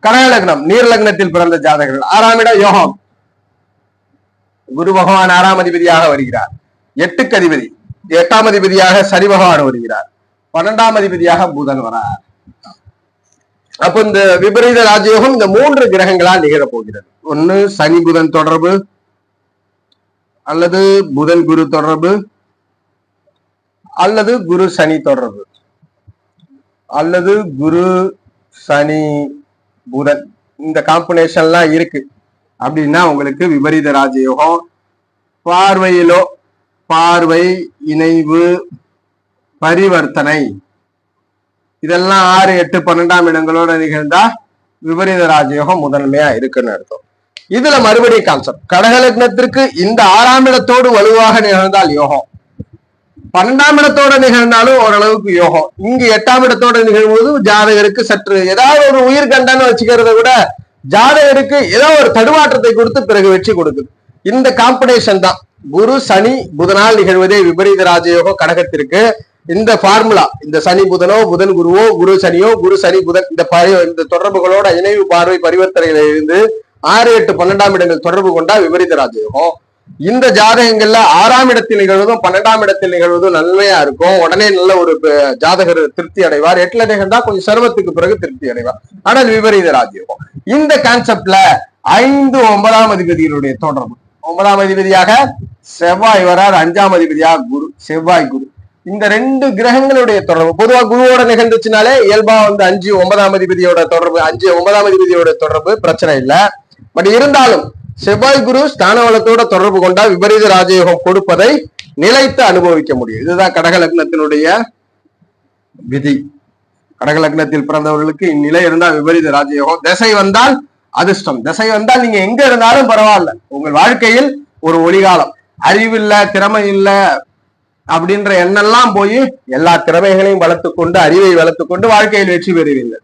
கடக லக்னம் நீர் லக்னத்தில் பிறந்த ஜாதகர்கள் 6ஆம் இடம் யோகம். குரு பகவான் 6ஆம் அதிபதியாக வருகிறார். 8க்கு அதிபதி 8ஆம் அதிபதியாக சனி பகவான் வருகிறார். 12ஆம் அதிபதியாக புதன் வரார். அப்ப இந்த விபரீத ராஜயோகம் இந்த 3 கிரகங்களால் நிகழப் போகிறது. ஒன்னு சனி புதன் தொடர்பு, அல்லது புதன் குரு தொடர்பு, அல்லது குரு சனி தொடர்பு, அல்லது குரு சனி புதன். இந்த காம்பினேஷன்லாம் இருக்கு அப்படின்னா உங்களுக்கு விபரீத ராஜயோகம். பார்வையிலோ பார்வை, இணைவு, பரிவர்த்தனை இதெல்லாம் 6, 8, 12ஆம் இடங்களோட நிகழ்ந்தா விபரீத ராஜயோகம் முதன்மையா இருக்குன்னு அர்த்தம். இதுல மறுபடியும் கான்செப்ட், கடக லக்னத்திற்கு இந்த 6ஆம் இடத்தோடு வலுவாக நிகழ்ந்தால் யோகம், 12ஆம் இடத்தோட நிகழ்ந்தாலும் ஓரளவுக்கு யோகம். இங்கு 8ஆம் இடத்தோட நிகழ்வும்போது ஜாதகருக்கு சற்று ஏதாவது ஒரு உயிர் கண்டன்னு வச்சுக்கிறத விட ஜாதகருக்கு ஏதோ ஒரு தடுமாற்றத்தை கொடுத்து பிறகு வெற்றி கொடுக்குது. இந்த காம்பினேஷன் தான் குரு சனி புதனால் நிகழ்வதே விபரீத ராஜயோகம் கடகத்திற்கு. இந்த பார்முலா, இந்த சனி புதனோ புதன் குருவோ குரு சனியோ குரு சனி புதன் இந்த தொடர்புகளோட இணைவு பார்வை பரிவர்த்தனையில இருந்து 6, 8, 12ஆம் இடங்கள் தொடர்பு கொண்டா விபரீத ராஜயோகம். இந்த ஜாதகங்கள்ல 6ஆம் இடத்தில் நிகழ்வதும் 12ஆம் இடத்தில் நிகழ்வதும் நன்மையா இருக்கும். உடனே நல்ல ஒரு ஜாதகர் திருப்தி அடைவார். 8ல நிகழ்ந்தா கொஞ்சம் சிரமத்துக்கு பிறகு திருப்தி அடைவார். ஆனால் விபரீத ராஜயோகம் இந்த கான்செப்ட்ல 5, 9ஆம் அதிபதிகளுடைய தொடர்பு. 9ஆம் அதிபதியாக செவ்வாய் வரார். 5ஆம் அதிபதியாக குரு, செவ்வாய் குரு. இந்த 2 கிரகங்களுடைய தொடர்பு பொதுவா குருவோட நிகழ்ந்துச்சுனாலே இயல்பா 5, 9ஆம் அதிபதியோட தொடர்பு, 5, 9ஆம் அதிபதியோட தொடர்பு பிரச்சனை இல்லை. பட் இருந்தாலும் செவ்வாய் குரு ஸ்தான வளத்தோட தொடர்பு கொண்டா விபரீத ராஜயோகம் கொடுப்பதை நிலைத்து அனுபவிக்க முடியும். இதுதான் கடக லக்னத்தினுடைய விதி. கடக லக்னத்தில் பிறந்தவர்களுக்கு இந்நிலை இருந்தால் விபரீத ராஜயோகம். திசை வந்தால் அதிர்ஷ்டம். திசை வந்தால் நீங்க எங்க இருந்தாலும் பரவாயில்ல, உங்கள் வாழ்க்கையில் ஒரு ஒளிகாலம். அறிவு இல்ல, திறமை இல்ல அப்படின்ற எண்ணெல்லாம் போய் எல்லா திறமைகளையும் வளர்த்துக்கொண்டு அறிவை வளர்த்துக்கொண்டு வாழ்க்கையில் வெற்றி பெறுவீர்கள்.